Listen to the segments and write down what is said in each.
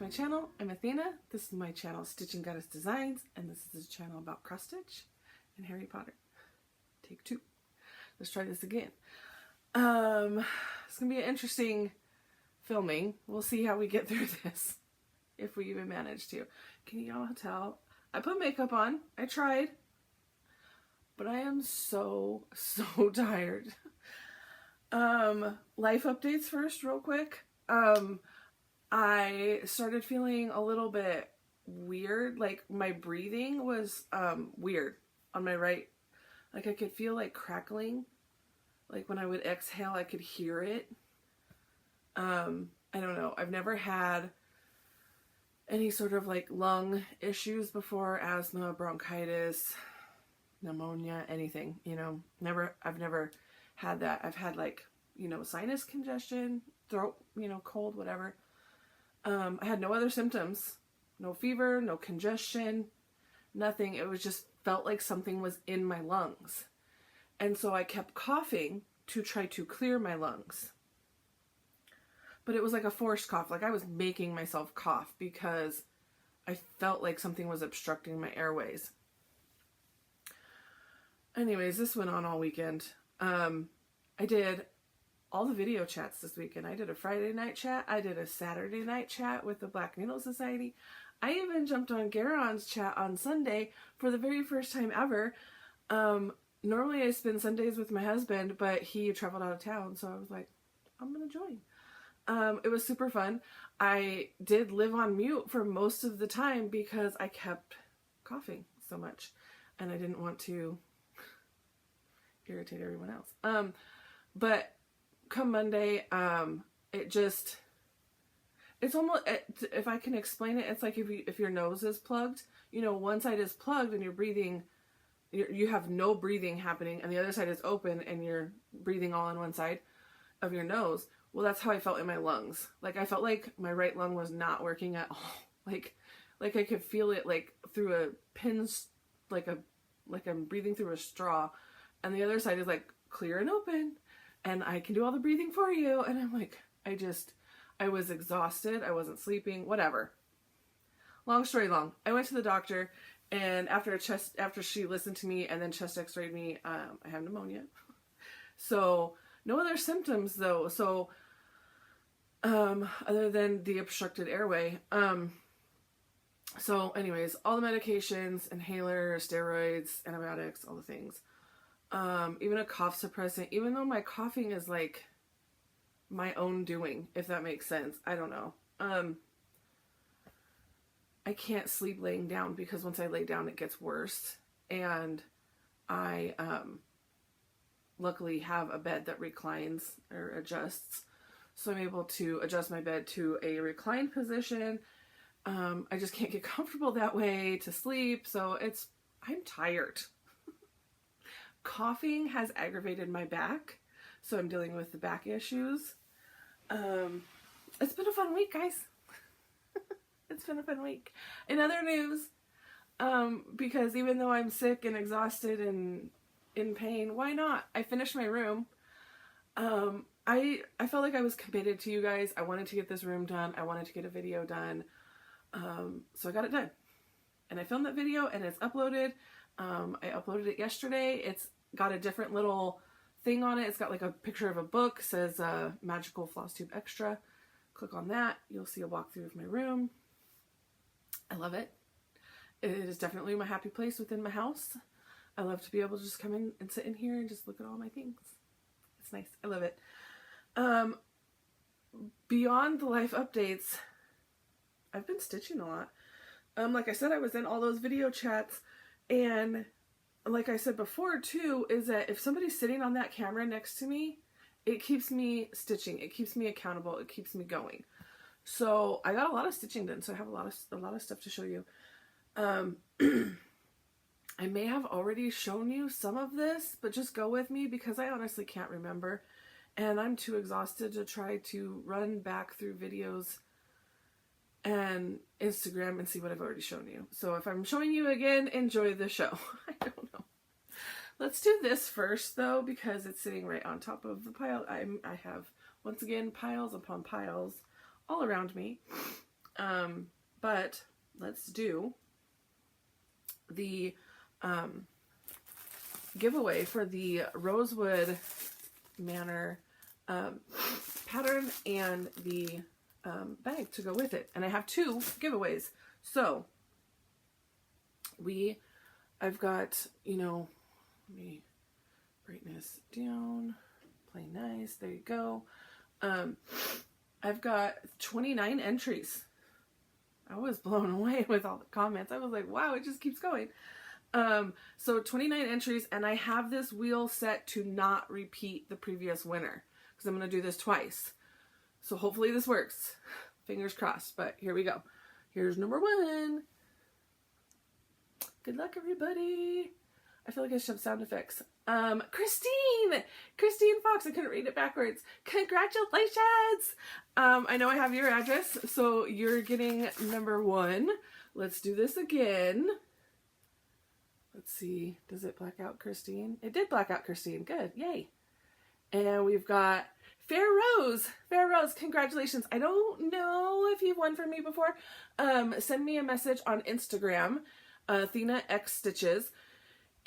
to my channel. I'm Athena. This is my channel, Stitching Goddess Designs, and this is a channel about cross stitch and Harry Potter. Take 2. Let's try this again. It's gonna be an interesting filming. We'll see how we get through this, if we even manage to. Can y'all tell? I put makeup on. I tried, but I am so tired. Life updates first, real quick. I started feeling a little bit weird. Like my breathing was weird on my right. Like I could feel like crackling. Like when I would exhale, I could hear it. I don't know. I've never had any sort of like lung issues before, asthma, bronchitis, pneumonia, anything, you know. I've never had that. I've had like, you know, sinus congestion, throat, you know, cold, whatever. I had no other symptoms, no fever, no congestion, nothing. It was just felt like something was in my lungs. And so I kept coughing to try to clear my lungs. But it was like a forced cough. Like I was making myself cough because I felt like something was obstructing my airways. Anyways, this went on all weekend. I did all the video chats this weekend. I did a Friday night chat. I did a Saturday night chat with the Black Needle Society. I even jumped on Garon's chat on Sunday for the very first time ever. Normally I spend Sundays with my husband, but he traveled out of town, so I was like, I'm gonna join. It was super fun. I did live on mute for most of the time because I kept coughing so much and I didn't want to irritate everyone else. But come Monday, it's almost, if I can explain it, it's like if your nose is plugged, you know, one side is plugged and you're breathing, you have no breathing happening, and the other side is open and you're breathing all on one side of your nose. Well, that's how I felt in my lungs. Like I felt like my right lung was not working at all. Like I could feel it like through a pin's, like I'm breathing through a straw, and the other side is like clear and open, and I can do all the breathing for you. And I'm like, I was exhausted. I wasn't sleeping, whatever. Long story long, I went to the doctor, and after she listened to me and then chest x-rayed me, I have pneumonia. So no other symptoms though. So, other than the obstructed airway. So anyways, all the medications, inhalers, steroids, antibiotics, all the things. Even a cough suppressant, even though my coughing is like my own doing, if that makes sense. I don't know. I can't sleep laying down because once I lay down, it gets worse. And I, luckily have a bed that reclines or adjusts. So I'm able to adjust my bed to a reclined position. I just can't get comfortable that way to sleep. So I'm tired. Coughing has aggravated my back. So I'm dealing with the back issues. It's been a fun week, guys. It's been a fun week. In other news, because even though I'm sick and exhausted and in pain, why not? I finished my room. I felt like I was committed to you guys. I wanted to get this room done. I wanted to get a video done. So I got it done. And I filmed that video and it's uploaded. I uploaded it yesterday. It's got a different little thing on it. It's got like a picture of a book. It says Magical Flosstube Extra. Click on that. You'll see a walkthrough of my room. I love it. It is definitely my happy place within my house. I love to be able to just come in and sit in here and just look at all my things. It's nice. I love it. Beyond the life updates, I've been stitching a lot. Like I said, I was in all those video chats, and like I said before too, is that if somebody's sitting on that camera next to me, it keeps me stitching. It keeps me accountable. It keeps me going. So I got a lot of stitching done. So I have a lot of stuff to show you. I may have already shown you some of this, but just go with me because I honestly can't remember. And I'm too exhausted to try to run back through videos and Instagram and see what I've already shown you. So if I'm showing you again, enjoy the show. I don't know. Let's do this first though, because it's sitting right on top of the pile. I have, once again, piles upon piles all around me. But let's do the giveaway for the Rosewood Manor pattern and the bag to go with it. And I have 2 giveaways. So I've got, you know, let me brightness down, play nice, there you go. I've got 29 entries. I was blown away with all the comments. I was like, wow, it just keeps going. So 29 entries, and I have this wheel set to not repeat the previous winner, because I'm going to do this twice. So hopefully this works. Fingers crossed, but here we go. Here's number 1. Good luck, everybody. I feel like I should have sound effects. Christine Fox, I couldn't read it backwards. Congratulations! I know I have your address, so you're getting number 1. Let's do this again. Let's see, does it black out Christine? It did black out Christine, good, yay. And we've got Fair Rose, congratulations. I don't know if you've won from me before. Send me a message on Instagram, Athena X Stitches,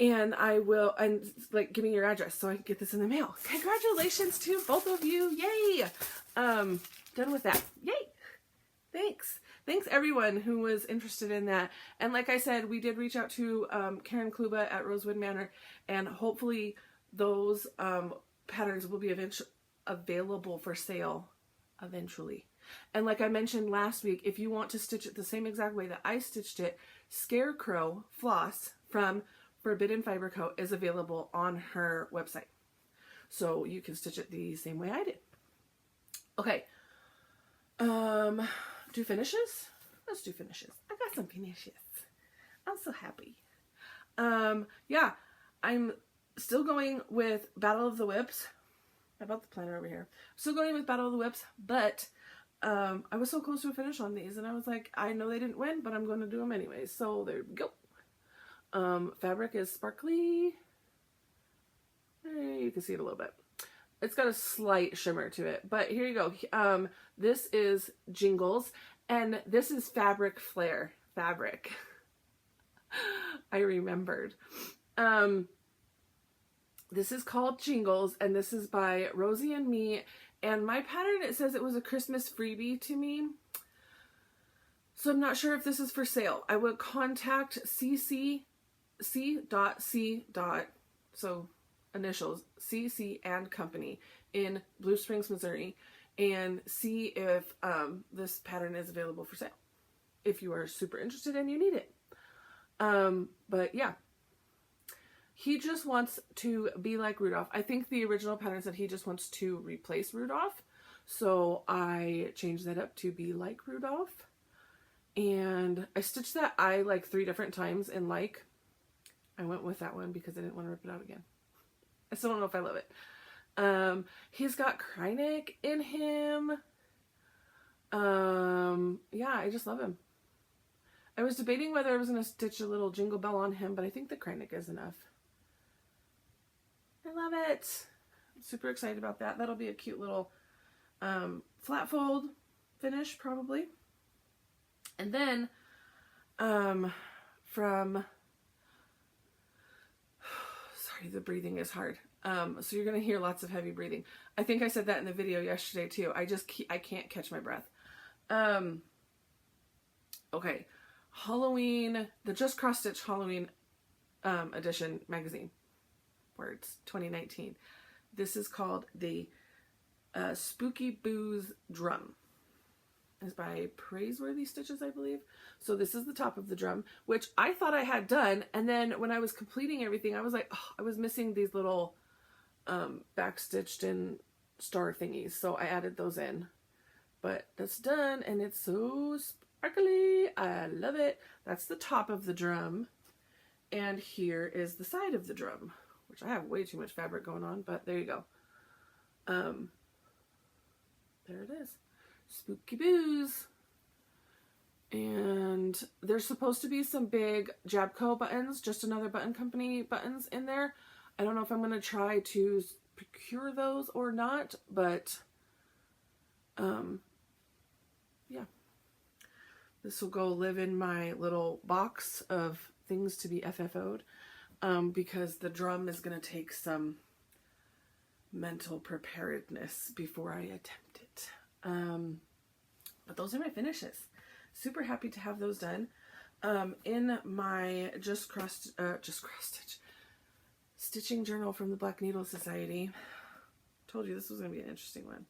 and I will, and like, give me your address so I can get this in the mail. Congratulations to both of you, yay. Done with that, yay. Thanks everyone who was interested in that. And like I said, we did reach out to Karen Kluba at Rosewood Manor, and hopefully those patterns will be available for sale eventually. And like I mentioned last week, if you want to stitch it the same exact way that I stitched it, Scarecrow Floss from Forbidden Fiber Co. is available on her website. So you can stitch it the same way I did. Okay. Do finishes? Let's do finishes. I got some finishes. I'm so happy. Yeah, I'm still going with Battle of the Whips. I bought the planner over here. Still going with Battle of the Whips, but I was so close to a finish on these, and I was like, I know they didn't win, but I'm going to do them anyways. So there we go. Fabric is sparkly. You can see it a little bit. It's got a slight shimmer to it, but here you go. This is Jingles, and this is Fabric Flare fabric. I remembered. This is called Jingles, and this is by Rosie and me, and my pattern, it says it was a Christmas freebie to me, so I'm not sure if this is for sale. I would contact C.C. So initials CC and Company in Blue Springs, Missouri, and see if this pattern is available for sale if you are super interested and you need it. But yeah, he just wants to be like Rudolph. I think the original pattern said he just wants to replace Rudolph, so I changed that up to be like Rudolph, and I stitched that eye like 3 different times in like. I went with that one because I didn't want to rip it out again. I still don't know if I love it. He's got Krynick in him. Yeah, I just love him. I was debating whether I was going to stitch a little Jingle Bell on him, but I think the Krynick is enough. I love it. I'm super excited about that. That'll be a cute little flat fold finish probably. And then from... Sorry, the breathing is hard. So you're going to hear lots of heavy breathing. I think I said that in the video yesterday too. I can't catch my breath. Okay. Halloween, the Just Cross Stitch Halloween edition magazine. Words, 2019. This is called the Spooky Booze Drum. It's by Praiseworthy Stitches, I believe. So this is the top of the drum, which I thought I had done, and then when I was completing everything, I was like, oh, I was missing these little backstitched in star thingies, so I added those in. But that's done, and it's so sparkly. I love it. That's the top of the drum, and here is the side of the drum, which I have way too much fabric going on, but there you go. There it is. Spooky Booze. And there's supposed to be some big Jabco buttons, just another button company buttons in there. I don't know if I'm going to try to procure those or not, but yeah. This will go live in my little box of things to be FFO'd, because the drum is going to take some mental preparedness before I attempt it. But those are my finishes. Super happy to have those done. In my just cross stitch stitching journal from the Black Needle Society, told you this was going to be an interesting one.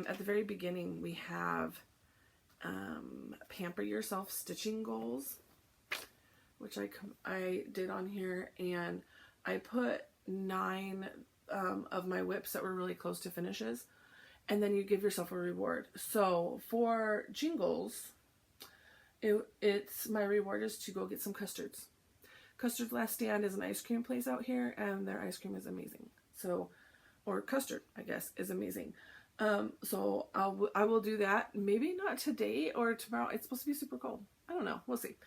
At the very beginning, we have pamper yourself stitching goals, which I did on here, and I put 9 of my whips that were really close to finishes, and then you give yourself a reward. So for jingles, it's my reward is to go get some custards. Custard's Last Stand is an ice cream place out here, and their ice cream is amazing. So, or custard, I guess, is amazing. So I will do that. Maybe not today or tomorrow. It's supposed to be super cold. I don't know. We'll see.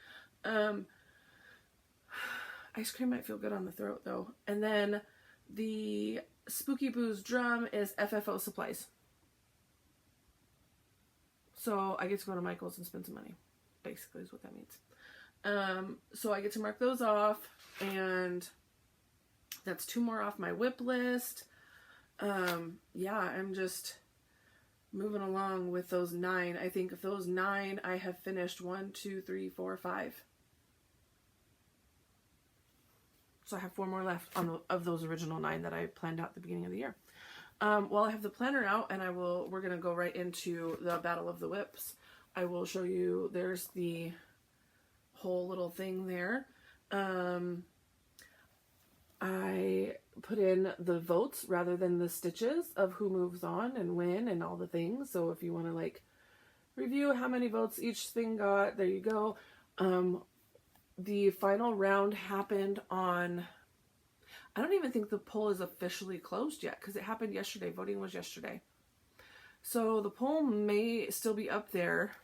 Ice cream might feel good on the throat though. And then the Spooky Booze drum is FFO supplies. So I get to go to Michael's and spend some money. Basically is what that means. So I get to mark those off, and that's 2 more off my whip list. Yeah, I'm just moving along with those 9. I think of those 9, I have finished 1, 2, 3, 4, 5. So I have 4 more left of those original 9 that I planned out at the beginning of the year. While I have the planner out, and we're going to go right into the Battle of the Whips. I will show you, there's the whole little thing there. I put in the votes rather than the stitches of who moves on and when and all the things. So if you want to like review how many votes each thing got, there you go. The final round happened on, I don't even think the poll is officially closed yet because it happened yesterday. Voting was yesterday. So the poll may still be up there.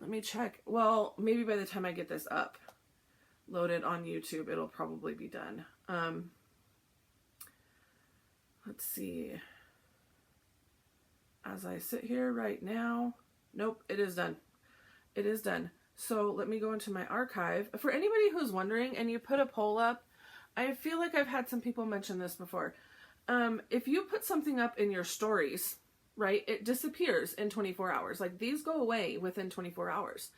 Let me check. Well, maybe by the time I get this up, loaded on YouTube, it'll probably be done. Let's see. As I sit here right now, nope, it is done. It is done. So let me go into my archive. For anybody who's wondering, and you put a poll up, I feel like I've had some people mention this before. If you put something up in your stories, right, it disappears in 24 hours. Like these go away within 24 hours.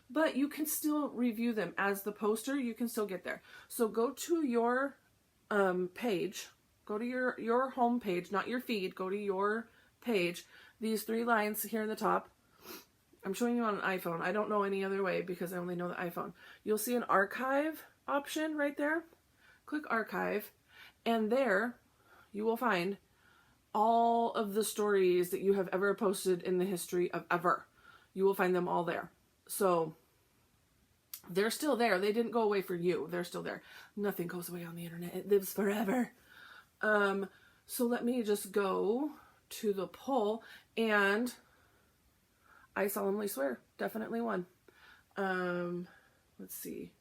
But you can still review them as the poster. You can still get there. So go to your page. Go to your home page, not your feed. Go to your page. These 3 lines here in the top. I'm showing you on an iPhone. I don't know any other way because I only know the iPhone. You'll see an archive option right there. Click archive. And there you will find all of the stories that you have ever posted in the history of ever. You will find them all there. So they're still there. They didn't go away for you. They're still there. Nothing goes away on the internet. It lives forever. So let me just go to the poll, and I solemnly swear, definitely won. Let's see.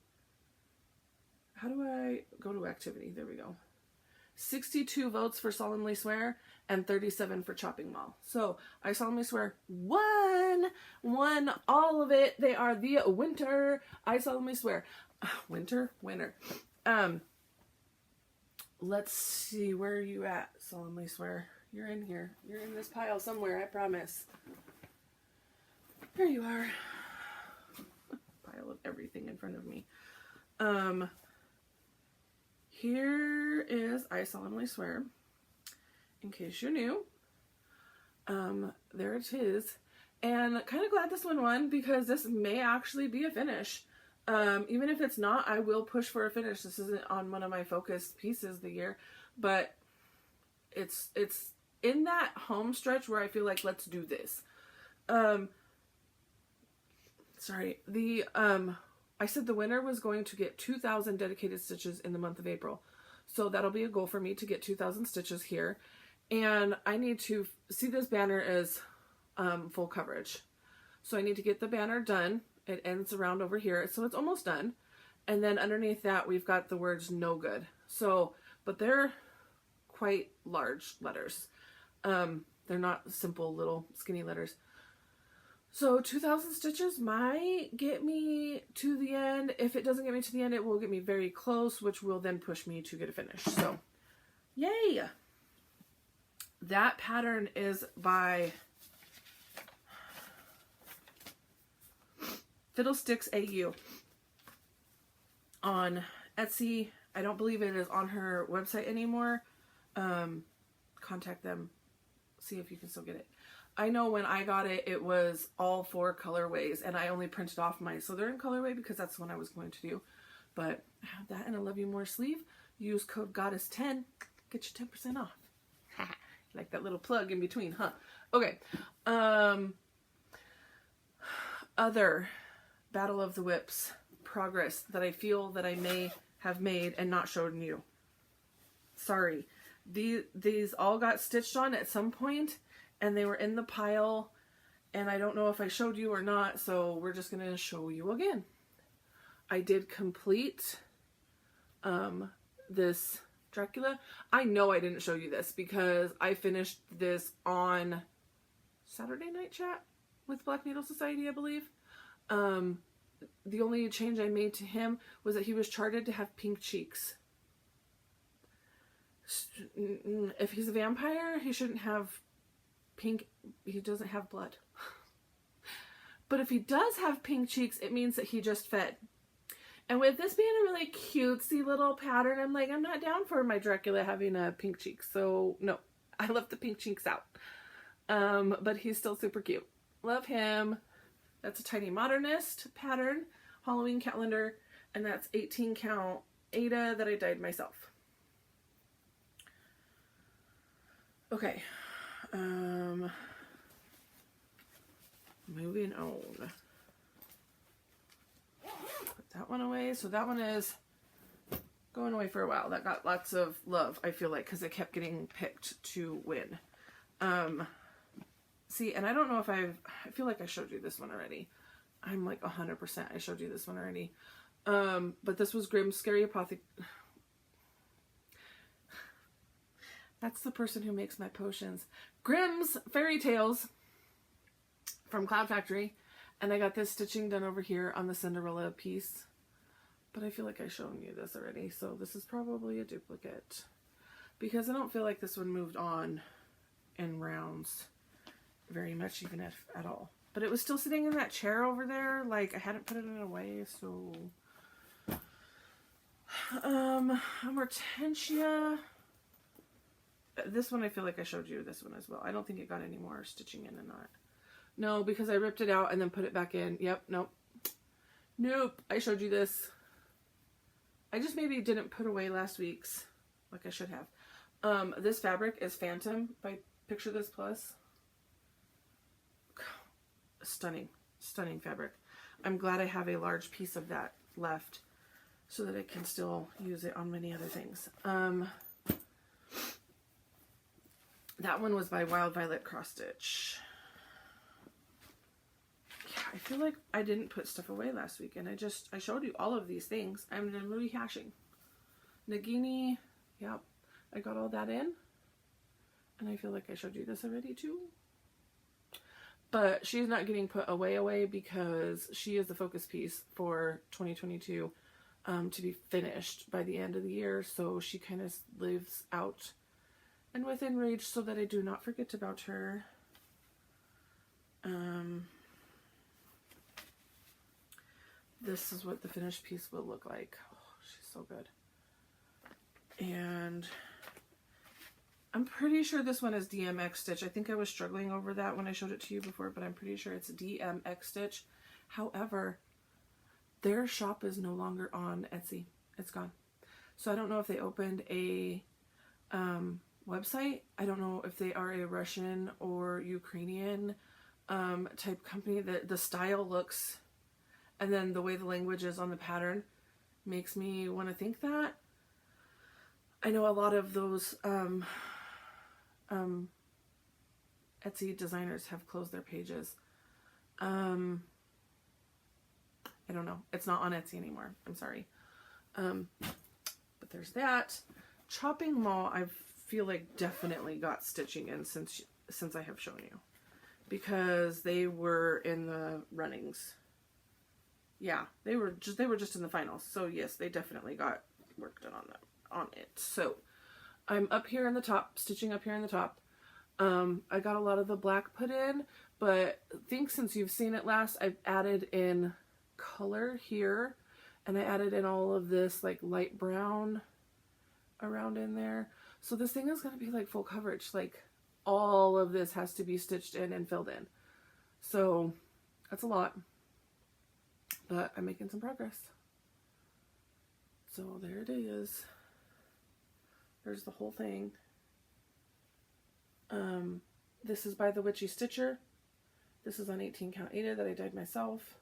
How do I go to activity? There we go. 62 votes for solemnly swear and 37 for chopping mall. So I solemnly swear won all of it. They are the winner. I solemnly swear. Winner. Let's see, where are you at? Solemnly swear. You're in here. You're in this pile somewhere, I promise. There you are. Pile of everything in front of me. Here is I solemnly swear. In case you're new. There it is. And kind of glad this one won because this may actually be a finish. Even if it's not, I will push for a finish. This isn't on one of my focus pieces of the year, but it's in that home stretch where I feel like, let's do this. Sorry. I said the winner was going to get 2,000 dedicated stitches in the month of April. So that'll be a goal for me to get 2,000 stitches here. And I need to see this banner as full coverage. So I need to get the banner done. It ends around over here. So it's almost done. And then underneath that, we've got the words no good. So, but they're quite large letters. They're not simple little skinny letters. So 2,000 stitches might get me to the end. If it doesn't get me to the end, it will get me very close, which will then push me to get a finish. So, yay! That pattern is by Fiddlesticks AU on Etsy. I don't believe it is on her website anymore. Contact them. See if you can still get it. I know when I got it, it was all 4 colorways, and I only printed off my Slytherin colorway because that's the one I was going to do. But I have that and a Love You More sleeve. Use code Goddess10, get you 10% off. Like that little plug in between, huh? Okay. Other Battle of the Whips progress that I feel that I may have made and not shown you. Sorry. These all got stitched on at some point, and they were in the pile, and I don't know if I showed you or not, so we're just going to show you again. I did complete this Dracula. I know I didn't show you this because I finished this on Saturday Night Chat with Black Needle Society, I believe. The only change I made to him was that he was charted to have pink cheeks. If he's a vampire, he shouldn't have pink. He doesn't have blood. But if he does have pink cheeks, it means that he just fed. And with this being a really cutesy little pattern, I'm like, I'm not down for my Dracula having a pink cheek. So no, I left the pink cheeks out. But he's still super cute. Love him. That's a Tiny Modernist pattern, Halloween calendar, and that's 18 count Ada that I dyed myself. Okay, moving on. Put that one away. So that one is going away for a while. That got lots of love, I feel like, because it kept getting picked to win. See, and I don't know if I feel like I showed you this one already. I'm like 100% I showed you this one already. But this was Grimm's Scary Apothecary. That's the person who makes my potions. Grimm's Fairy Tales from Cloud Factory. And I got this stitching done over here on the Cinderella piece. But I feel like I've shown you this already. So this is probably a duplicate. Because I don't feel like this one moved on in rounds very much, even if at all. But it was still sitting in that chair over there. Like, I hadn't put it away, so... Hortensia... This one I feel like I showed you this one as well. I don't think it got any more stitching in and not. No, because I ripped it out and then put it back in. Yep, nope. Nope, I showed you this. I just maybe didn't put away last week's like I should have. This fabric is Phantom by Picture This Plus. Stunning, stunning fabric. I'm glad I have a large piece of that left so that I can still use it on many other things. That one was by Wild Violet Cross Stitch. Yeah, I feel like I didn't put stuff away last week, and I showed you all of these things. I'm rehashing. Nagini, yep, I got all that in, and I feel like I showed you this already too. But she's not getting put away because she is the focus piece for 2022 to be finished by the end of the year. So she kind of lives out and within reach so that I do not forget about her. This is what the finished piece will look like. Oh, she's so good. And I'm pretty sure this one is DMX Stitch. I think I was struggling over that when I showed it to you before, but I'm pretty sure it's DMX Stitch. However, their shop is no longer on Etsy. It's gone. So I don't know if they opened a website. I don't know if they are a Russian or Ukrainian type company. The style looks, and then the way the language is on the pattern makes me want to think that. I know a lot of those Etsy designers have closed their pages. I don't know. It's not on Etsy anymore. I'm sorry. But there's that. Chopping Mall, I feel like definitely got stitching in since I have shown you. because they were in the runnings. Yeah, they were just in the finals. So yes, they definitely got work done on it. So I'm up here in the top, stitching up here in the top. I got a lot of the black put in, but I think since you've seen it last, I've added in color here, and I added in all of this like light brown around in there. So this thing is going to be like full coverage. Like all of this has to be stitched in and filled in. So that's a lot, but I'm making some progress. So there it is. There's the whole thing. This is by the Witchy Stitcher. This is on 18 count Ada that I dyed myself.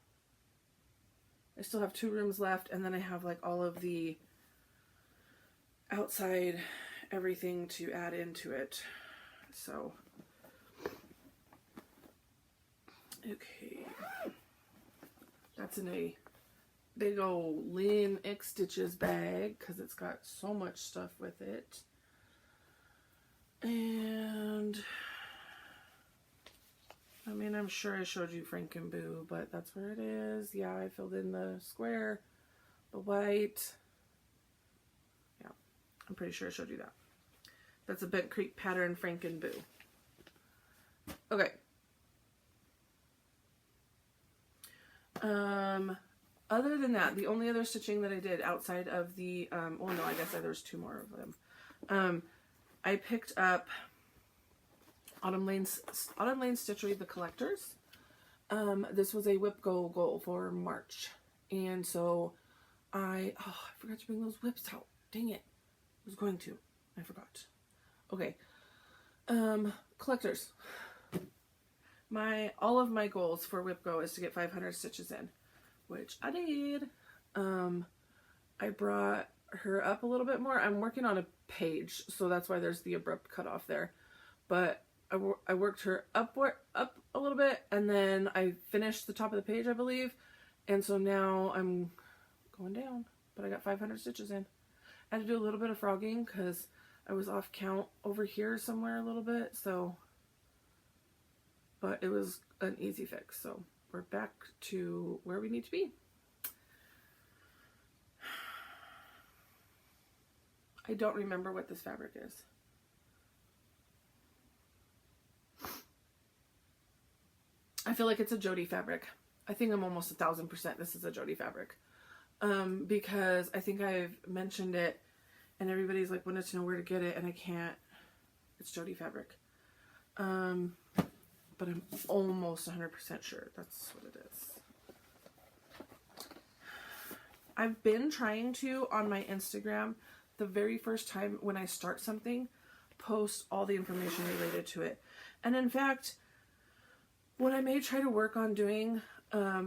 I still have 2 rooms left, and then I have like all of the outside everything to add into it. So okay, that's in a big old Lynn X Stitches bag because it's got so much stuff with it. And I mean, I'm sure I showed you Frankenboo, but that's where it is. Yeah, I filled in the square, the white. Yeah, I'm pretty sure I showed you that. That's a Bent Creek pattern Frankenboo. Okay. Other than that, the only other stitching that I did outside of the, well, no, I guess there's 2 more of them. I picked up Autumn Lane Stitchery, the collectors. This was a Whip Go goal for March. And so I forgot to bring those whips out. Dang it. I was going to. I forgot. Okay. Collectors. All of my goals for Whip Go is to get 500 stitches in, which I did. I brought her up a little bit more. I'm working on a page, so that's why there's the abrupt cutoff there. But I worked her up a little bit, and then I finished the top of the page, I believe. And so now I'm going down, but I got 500 stitches in. I had to do a little bit of frogging because I was off count over here somewhere a little bit, so, but it was an easy fix. So we're back to where we need to be. I don't remember what this fabric is. I feel like it's a Jody fabric. I think I'm almost 1000% this is a Jody fabric. Because I think I've mentioned it and everybody's like wanted to know where to get it, and I can't. It's Jody fabric. But I'm almost 100% sure that's what it is. I've been trying to, on my Instagram, the very first time when I start something, post all the information related to it. And in fact, what I may try to work on doing,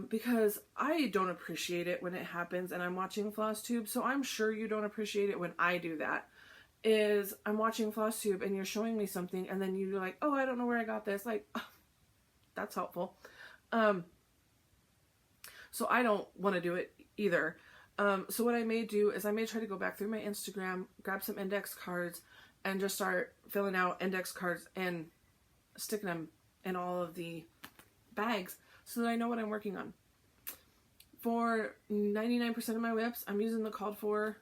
because I don't appreciate it when it happens and I'm watching Flosstube, so I'm sure you don't appreciate it when I do that, is I'm watching Flosstube and you're showing me something and then you're like, oh, I don't know where I got this. Like, oh, that's helpful. So I don't want to do it either. So what I may do is I may try to go back through my Instagram, grab some index cards, and just start filling out index cards and sticking them in all of the bags so that I know what I'm working on. For 99% of my whips, I'm using the called for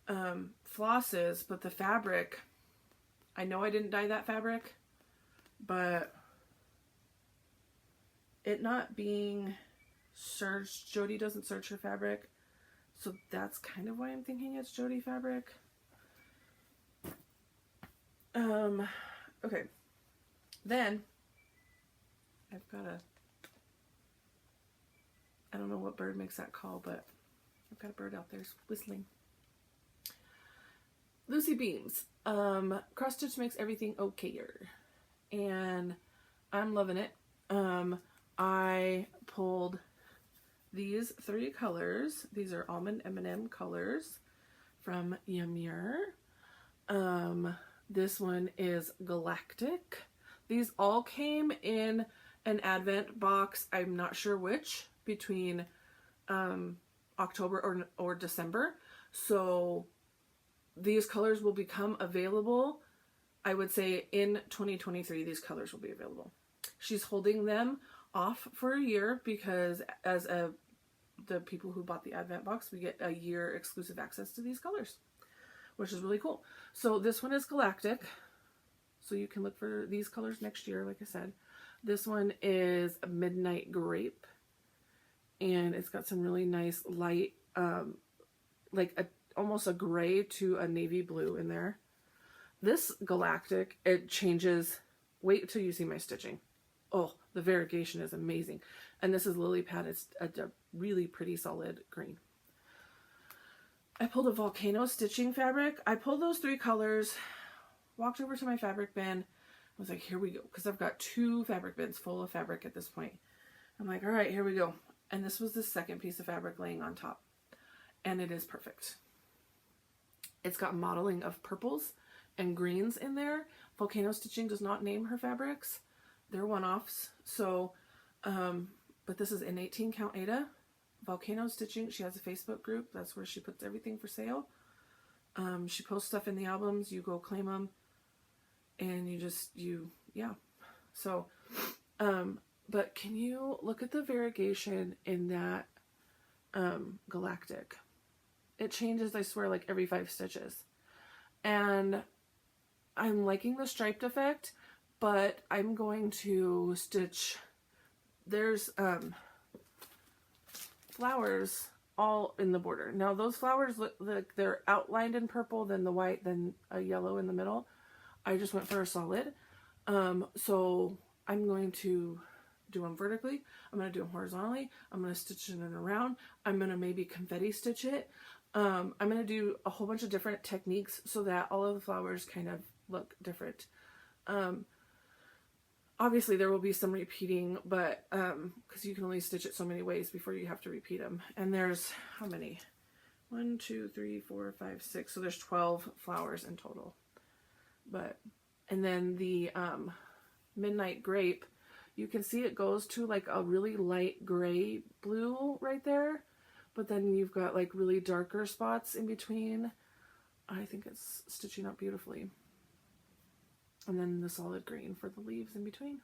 flosses, but the fabric, I know I didn't dye that fabric, but it not being searched, Jody doesn't search her fabric, so that's kind of why I'm thinking it's Jody fabric. Okay, then I've got I don't know what bird makes that call, but I've got a bird out there whistling. Lucy Beams. Cross stitch makes everything okayer, and I'm loving it. I pulled these 3 colors. These are Almond M&M colors from Ymir. This one is Galactic. These all came in an Advent box, I'm not sure which, between October or December. So these colors will become available I would say in 2023, these colors will be available. She's holding them off for a year because the people who bought the Advent box, we get a year exclusive access to these colors, which is really cool. So this one is Galactic. So you can look for these colors next year, like I said. This one is Midnight Grape. And it's got some really nice light, like almost a gray to a navy blue in there. This Galactic, it changes. Wait till you see my stitching. Oh, the variegation is amazing. And this is Lily Pad. It's a really pretty solid green. I pulled a Volcano stitching fabric. I pulled those 3 colors, walked over to my fabric bin. I was like, here we go. Because I've got 2 fabric bins full of fabric at this point. I'm like, all right, here we go. And this was the second piece of fabric laying on top. And it is perfect. It's got modeling of purples and greens in there. Volcano Stitching does not name her fabrics. They're one-offs. So, but this is in 18 count Aida. Volcano Stitching, she has a Facebook group. That's where she puts everything for sale. She posts stuff in the albums. You go claim them. And yeah. So, but can you look at the variegation in that Galactic? It changes, I swear, like every 5 stitches. And I'm liking the striped effect, but I'm going to stitch, there's flowers all in the border. Now those flowers look like they're outlined in purple, then the white, then a yellow in the middle. I just went for a solid. So I'm going to do them vertically. I'm going to do them horizontally. I'm going to stitch it in and around. I'm going to maybe confetti stitch it. I'm going to do a whole bunch of different techniques so that all of the flowers kind of look different. Obviously there will be some repeating, but because you can only stitch it so many ways before you have to repeat them. And there's how many? 1, 2, 3, 4, 5, 6. So there's 12 flowers in total. But, and then the Midnight Grape, you can see it goes to like a really light gray blue right there. But then you've got like really darker spots in between. I think it's stitching up beautifully. And then the solid green for the leaves in between.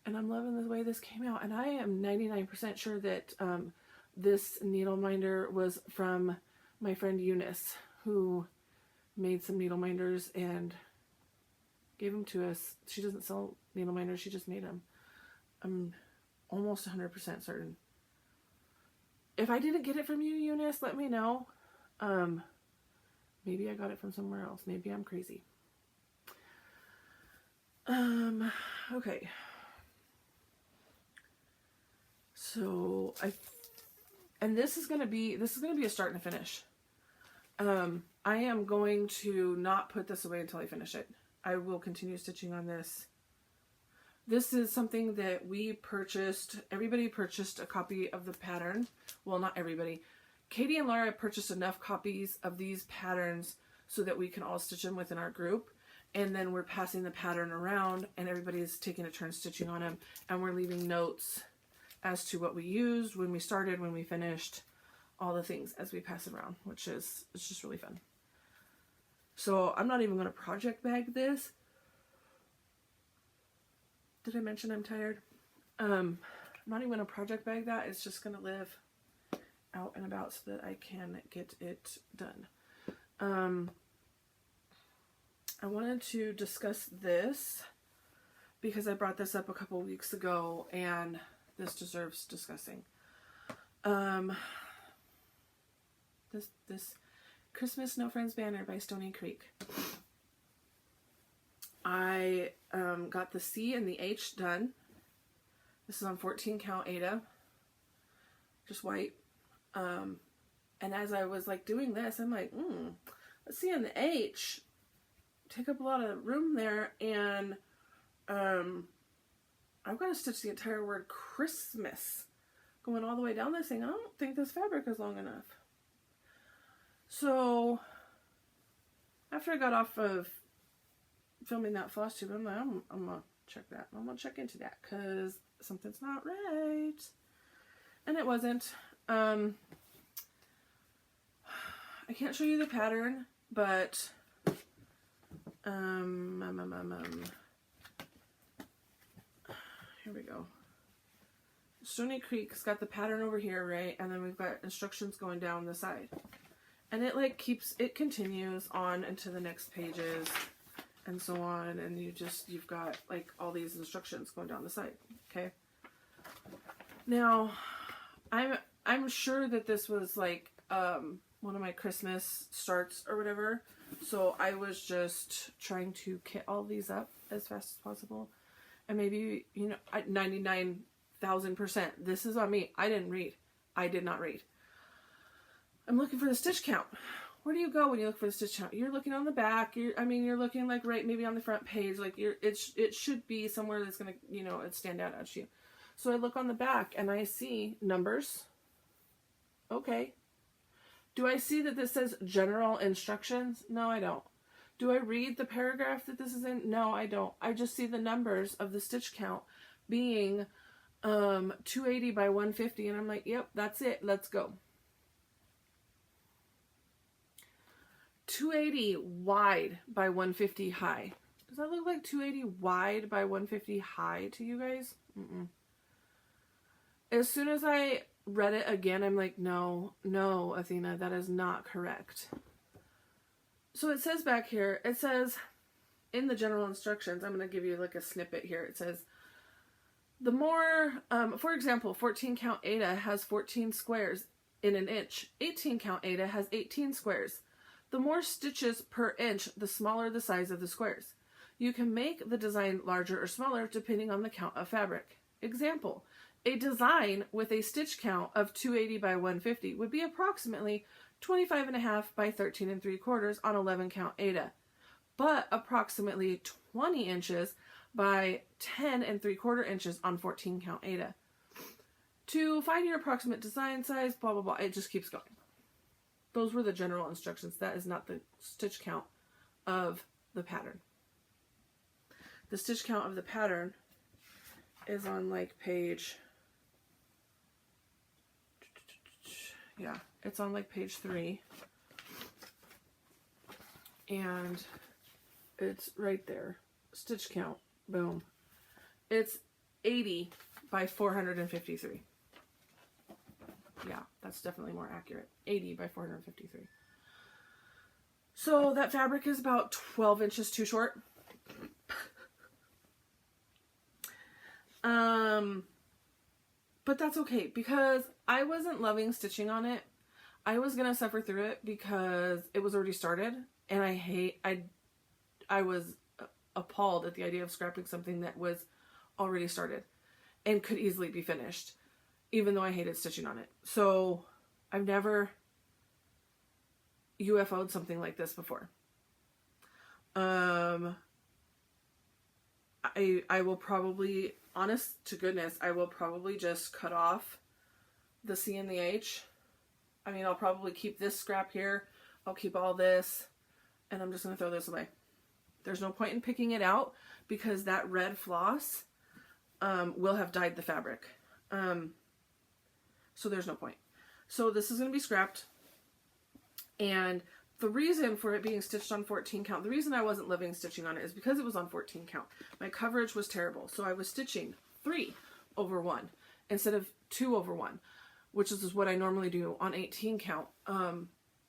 And I'm loving the way this came out. And I am 99% sure that this needle minder was from my friend Eunice, who made some needle minders and gave them to us. She doesn't sell needle minders, she just made them. I'm almost 100% certain. If I didn't get it from you, Eunice, let me know. Maybe I got it from somewhere else. Maybe I'm crazy. Okay. So and this is gonna be a start and a finish. I am going to not put this away until I finish it. I will continue stitching on this. This is something that we purchased. Everybody purchased a copy of the pattern. Well, not everybody. Katie and Laura purchased enough copies of these patterns so that we can all stitch them within our group. And then we're passing the pattern around and everybody's taking a turn stitching on them. And we're leaving notes as to what we used, when we started, when we finished, all the things as we pass it around, which is, it's just really fun. So I'm not even going to project bag this. Did I mention I'm tired? I'm not even going to project bag that. It's just going to live out and about so that I can get it done. I wanted to discuss this because I brought this up a couple weeks ago and this deserves discussing. This Christmas No Friends banner by Stony Creek. I got the C and the H done. This is on 14 count Aida, just white. And as I was like doing this, I'm like, the C and the H take up a lot of room there, and I'm going to stitch the entire word Christmas going all the way down this thing. I don't think this fabric is long enough. So after I got off of filming that Flosstube, I'm like, I'm gonna check that. I'm gonna check into that because something's not right. And it wasn't. I can't show you the pattern, but Here we go. Stony Creek's got the pattern over here, right? And then we've got instructions going down the side. And it like it continues on into the next pages and so on. And you've got like all these instructions going down the side. Okay. Now, I'm sure that this was like, one of my Christmas starts or whatever. So I was just trying to kit all these up as fast as possible. And maybe, 99,000%. This is on me. I didn't read. I did not read. I'm looking for the stitch count. Where do you go when you look for the stitch count? You're looking on the back. You're looking like right maybe on the front page. Like it should be somewhere that's going to, it stand out at you. So I look on the back and I see numbers. Okay. Do I see that this says general instructions? No, I don't. Do I read the paragraph that this is in? No, I don't. I just see the numbers of the stitch count being 280 by 150, and I'm like, yep, that's it. Let's go. 280 wide by 150 high. Does that look like 280 wide by 150 high to you guys? Mm-mm. As soon as I read it again, I'm like, no, Athena, that is not correct. So it says back here, it says in the general instructions, I'm going to give you like a snippet here. It says, the more, for example, 14 count Aida has 14 squares in an inch. 18 count Aida has 18 squares. The more stitches per inch, the smaller the size of the squares. You can make the design larger or smaller depending on the count of fabric. Example, a design with a stitch count of 280 by 150 would be approximately 25.5 by 13 3/4 on 11 count Aida, but approximately 20 inches by 10 3/4 inches on 14 count Aida. To find your approximate design size, blah, blah, blah, it just keeps going. Those were the general instructions. That is not the stitch count of the pattern. The stitch count of the pattern is on like page, yeah, it's on like page 3. And it's right there. Stitch count. Boom. It's 80 by 453. Yeah, that's definitely more accurate. 80 by 453. So that fabric is about 12 inches too short. But that's okay because I wasn't loving stitching on it. I was going to suffer through it because it was already started, and I was appalled at the idea of scrapping something that was already started and could easily be finished, even though I hated stitching on it. So I've never UFO'd something like this before. I will probably, honest to goodness, I will probably just cut off the C and the H. I mean, I'll probably keep this scrap here. I'll keep all this, and I'm just going to throw this away. There's no point in picking it out because that red floss will have dyed the fabric. So there's no point. So this is going to be scrapped. And the reason for it being stitched on 14 count, the reason I wasn't loving stitching on it is because it was on 14 count. My coverage was terrible. So I was stitching 3/1 instead of 2/1, which is what I normally do on 18 count.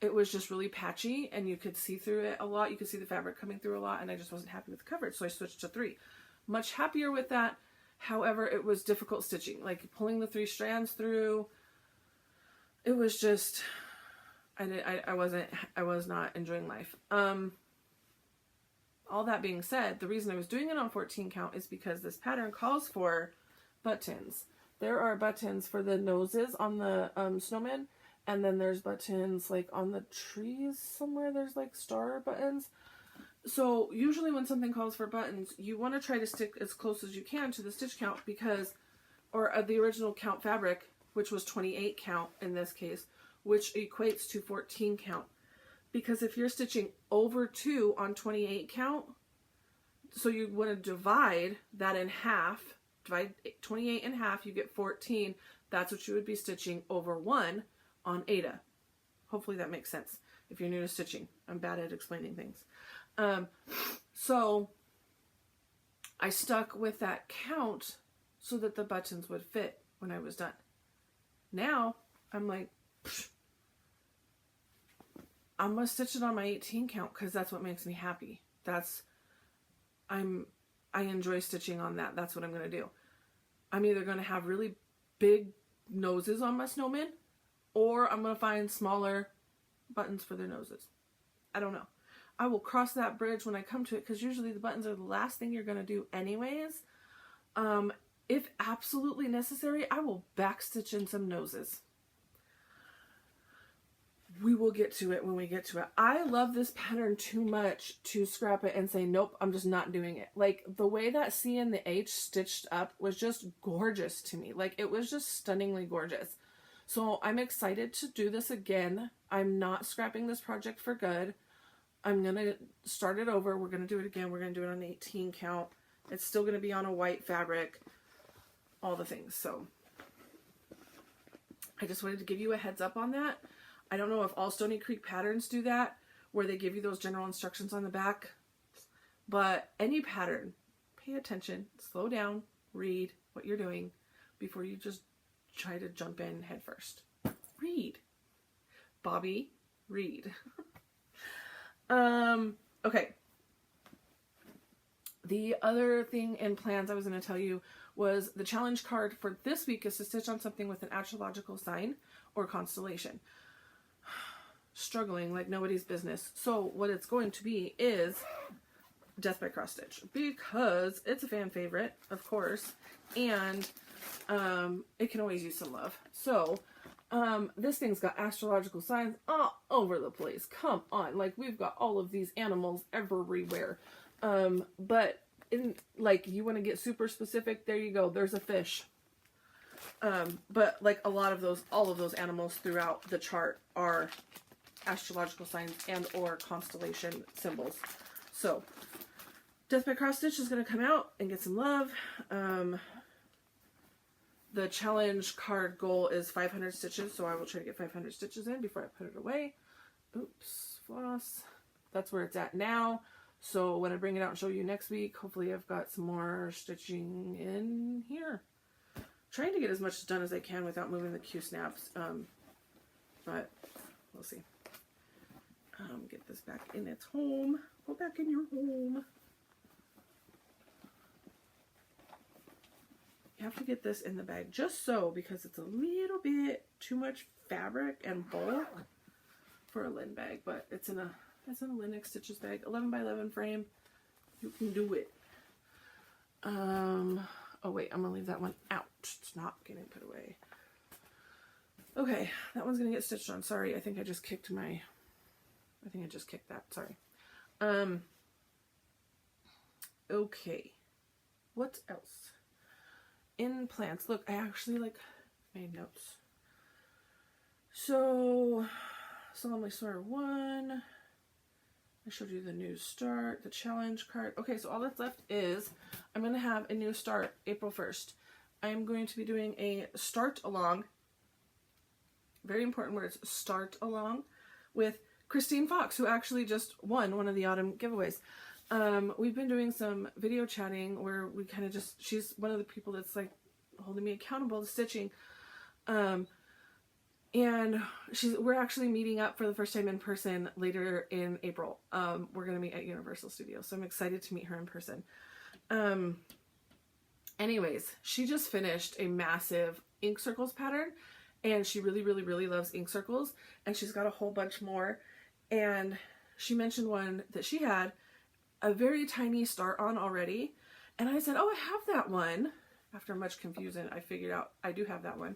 It was just really patchy and you could see through it a lot. You could see the fabric coming through a lot, and I just wasn't happy with the coverage. So I switched to 3. Much happier with that. However, it was difficult stitching, like pulling the 3 strands through. It was just, I was not enjoying life. All that being said, the reason I was doing it on 14 count is because this pattern calls for buttons. There are buttons for the noses on the snowmen, and then there's buttons like on the trees somewhere. There's like star buttons. So usually when something calls for buttons, you want to try to stick as close as you can to the stitch count because, or the original count fabric, which was 28 count in this case, which equates to 14 count. Because if you're stitching over 2 on 28 count, so you want to divide that in half, divide 28 in half, you get 14. That's what you would be stitching over 1 on Aida. Hopefully that makes sense. If you're new to stitching, I'm bad at explaining things. So I stuck with that count so that the buttons would fit when I was done. Now I'm like, I'm gonna stitch it on my 18 count because that's what makes me happy. I enjoy stitching on that. That's what I'm gonna do. I'm either gonna have really big noses on my snowmen, or I'm gonna find smaller buttons for their noses. I don't know. I will cross that bridge when I come to it, because usually the buttons are the last thing you're gonna do anyways. If absolutely necessary, I will backstitch in some noses. We will get to it when we get to it. I love this pattern too much to scrap it and say, nope, I'm just not doing it. Like, the way that C and the H stitched up was just gorgeous to me. Like, it was just stunningly gorgeous. So I'm excited to do this again. I'm not scrapping this project for good. I'm going to start it over. We're going to do it again. We're going to do it on the 18 count. It's still going to be on a white fabric. All the things. So I just wanted to give you a heads up on that. I don't know if all Stony Creek patterns do that, where they give you those general instructions on the back, but any pattern, pay attention, slow down, read what you're doing before you just try to jump in head first. Read. Bobby, read. Okay. The other thing in plans I was going to tell you was the challenge card for this week is to stitch on something with an astrological sign or constellation. Struggling like nobody's business. So what it's going to be is Death by Cross Stitch, because it's a fan favorite, of course, and it can always use some love. So this thing's got astrological signs all over the place. Come on, like, we've got all of these animals everywhere. But in, like, you want to get super specific, there you go, there's a fish. But like all of those animals throughout the chart are astrological signs and or constellation symbols. So Death by Cross Stitch is going to come out and get some love. The challenge card goal is 500 stitches, so I will try to get 500 stitches in before I put it away. Oops, floss. That's where it's at now. So when I bring it out and show you next week, hopefully I've got some more stitching in here. Trying to get as much done as I can without moving the Q-snaps, but we'll see. Get this back in its home. Go back in your home. You have to get this in the bag just so, because it's a little bit too much fabric and bulk for a Lynn bag, but it's in a Linux Stitches bag, 11 by 11 frame. You can do it. Oh wait, I'm gonna leave that one out. It's not getting put away. Okay, that one's gonna get stitched on. Sorry, I think I just kicked that. Sorry. Okay. What else? In plants. Look, I actually made notes. So, Solemnly Swear 1. I showed you the new start, the challenge card. Okay, so all that's left is I'm going to have a new start April 1st. I'm going to be doing a start along, very important words, start along, with Christine Fox, who actually just won one of the autumn giveaways. We've been doing some video chatting where we kind of just, she's one of the people that's like holding me accountable to stitching. And we're actually meeting up for the first time in person later in April. We're going to meet at Universal Studios, so I'm excited to meet her in person. Anyways, she just finished a massive ink circles pattern, and she really, really, really loves ink circles, and she's got a whole bunch more. And she mentioned one that she had a very tiny start on already, and I said, oh, I have that one. After much confusion, I figured out I do have that one.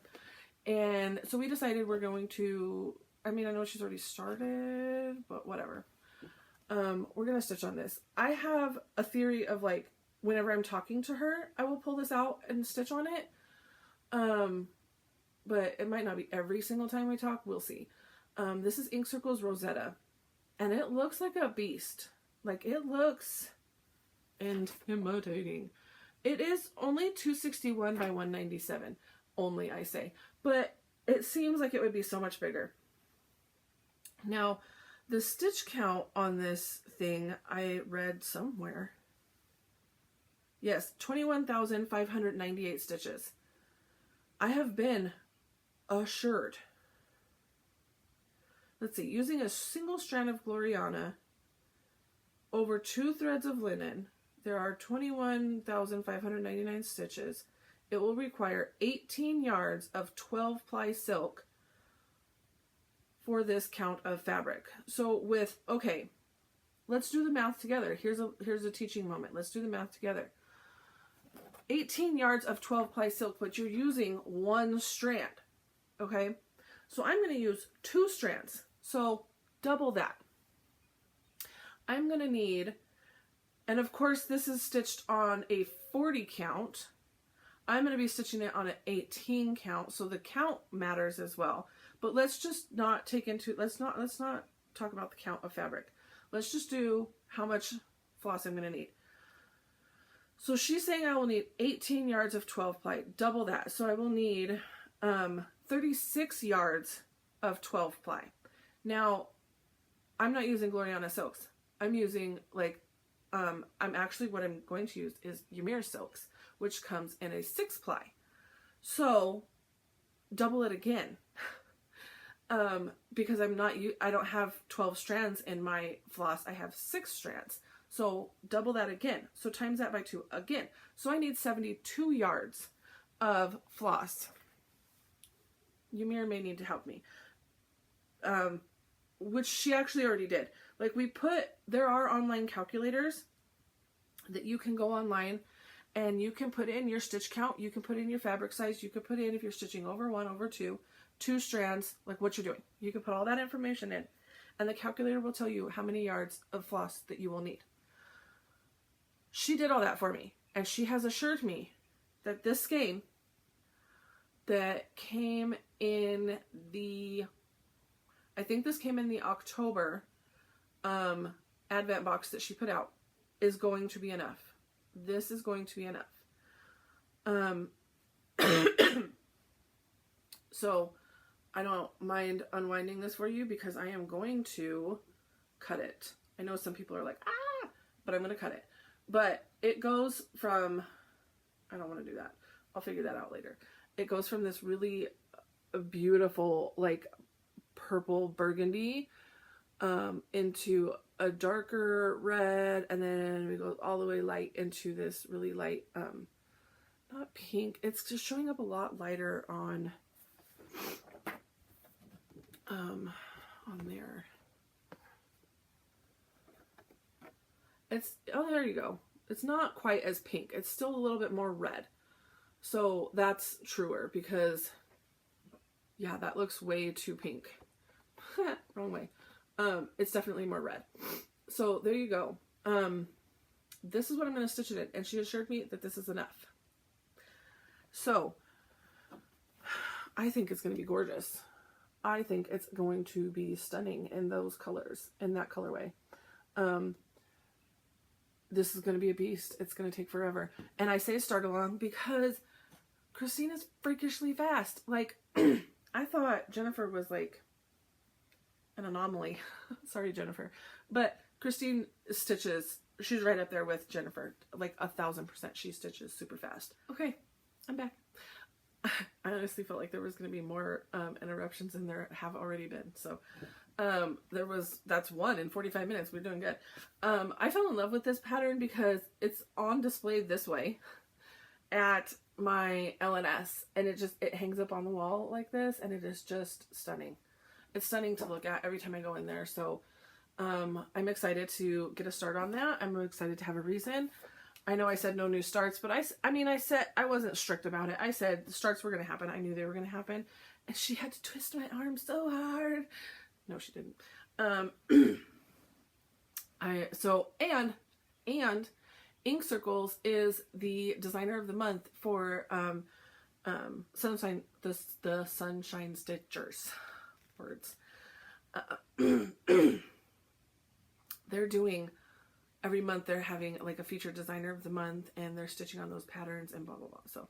And so we decided we're going to, I mean, I know she's already started, but whatever. We're going to stitch on this. I have a theory of, like, whenever I'm talking to her, I will pull this out and stitch on it. But it might not be every single time we talk. We'll see. This is Ink Circles Rosetta, and it looks like a beast. Like, it looks intimidating. It is only 261 by 197. Only, I say. But it seems like it would be so much bigger. Now, The stitch count on this thing, I read somewhere. Yes, 21,598 stitches. I have been assured. Let's see, using a single strand of Gloriana over 2 threads of linen, there are 21,599 stitches. It will require 18 yards of 12-ply silk for this count of fabric. So with, okay, let's do the math together. Here's a teaching moment. Let's do the math together. 18 yards of 12-ply silk, but you're using 1 strand, okay? So I'm going to use 2 strands, so double that. I'm going to need, and of course this is stitched on a 40 count. I'm going to be stitching it on an 18 count, so the count matters as well. But let's just not take into, let's not talk about the count of fabric. Let's just do how much floss I'm going to need. So she's saying I will need 18 yards of 12 ply, double that. So I will need 36 yards of 12 ply. Now, I'm not using Gloriana silks. I'm using like, what I'm going to use is Ymir silks, which comes in a 6 ply. So double it again. Because I don't have 12 strands in my floss. I have 6 strands. So double that again. So times that by 2 again. So I need 72 yards of floss. Ymir may need to help me. Which she actually already did. Like there are online calculators that you can go online and you can put in your stitch count. You can put in your fabric size. You can put in if you're stitching over 1, over 2, 2 strands, like what you're doing. You can put all that information in. And the calculator will tell you how many yards of floss that you will need. She did all that for me, and she has assured me that this skein that came in the, I think this came in the October advent box that she put out, is going to be enough. This is going to be enough. So I don't mind unwinding this for you because I am going to cut it. I know some people are like, ah, but I'm going to cut it. But it goes from, I don't want to do that. I'll figure that out later. It goes from this really beautiful, like purple burgundy, into a darker red. And then we go all the way light into this really light, not pink. It's just showing up a lot lighter on there. Oh, there you go. It's not quite as pink. It's still a little bit more red. So that's truer because, yeah, that looks way too pink. Wrong way. It's definitely more red. So there you go. This is what I'm going to stitch it in. And she assured me that this is enough. So I think it's going to be gorgeous. I think it's going to be stunning in those colors, in that colorway. This is going to be a beast. It's going to take forever. And I say start along because Christina's freakishly fast. Like, I thought Jennifer was like an anomaly. Sorry, Jennifer. But Christine stitches, she's right up there with Jennifer. Like 1000%. She stitches super fast. Okay, I'm back. I honestly felt like there was going to be more interruptions than there have already been. So that's one in 45 minutes. We're doing good. I fell in love with this pattern because it's on display this way at my LNS, and it hangs up on the wall like this, and it is just stunning. It's stunning to look at every time I go in there. So I'm excited to get a start on that. I'm excited to have a reason. I know I said no new starts, but I said I wasn't strict about it. I said the starts were going to happen. I knew they were going to happen. And she had to twist my arm so hard. No, she didn't. And Ink Circles is the designer of the month for Sunshine, the Sunshine Stitchers. Words. They're doing, every month they're having like a featured designer of the month, and they're stitching on those patterns and blah, blah, blah. So,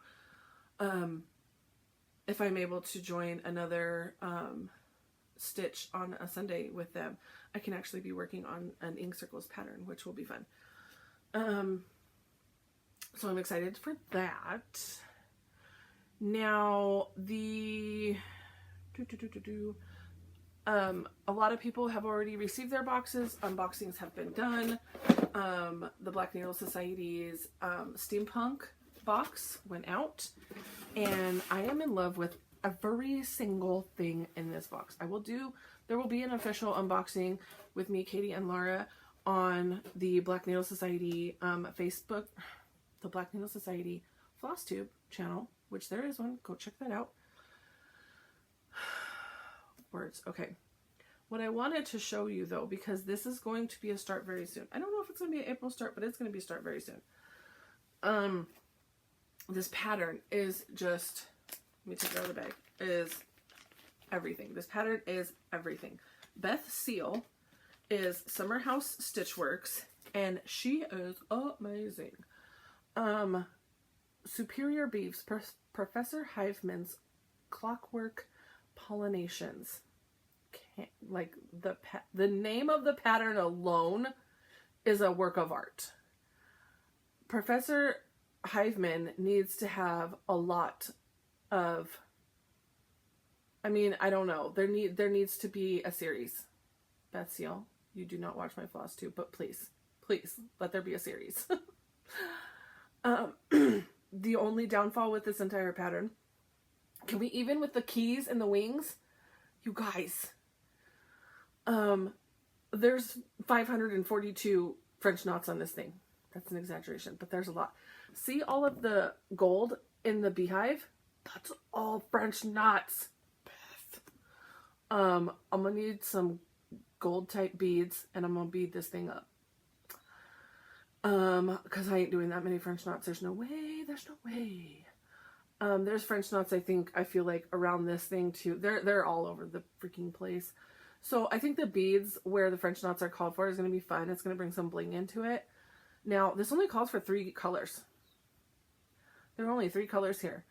if I'm able to join another stitch on a Sunday with them, I can actually be working on an ink circles pattern, which will be fun. So I'm excited for that. Now a lot of people have already received their boxes. Unboxings have been done. The Black Needle Society's steampunk box went out, and I am in love with every single thing in this box. There will be an official unboxing with me, Katie, and Laura on the Black Needle Society Facebook, the Black Needle Society Flosstube channel, which there is one. Go check that out. Words. Okay. What I wanted to show you though, because this is going to be a start very soon. I don't know if it's going to be an April start, but it's going to be a start very soon. This pattern is just, let me take it out of the bag, is everything. This pattern is everything. Beth Seal is Summer House Stitchworks, and she is amazing. Superior Beeves, Professor Hiveman's Clockwork Pollinations. Like the name of the pattern alone is a work of art. Professor Hiveman needs to have a lot of, I mean, I don't know. There needs to be a series. Beth Seal, you do not watch my Flosstube, but please let there be a series. The only downfall with this entire pattern, can we even with the keys and the wings, you guys, there's 542 French knots on this thing. That's an exaggeration, but there's a lot. See all of the gold in the beehive? That's all French knots. Beth. I'm gonna need some gold type beads, and I'm gonna bead this thing up. Because I ain't doing that many French knots. There's no way. There's French knots, I feel like around this thing too. They're all over the freaking place. So I think the beads where the French knots are called for is going to be fun. It's going to bring some bling into it. Now, this only calls for 3 colors. There are only 3 colors here.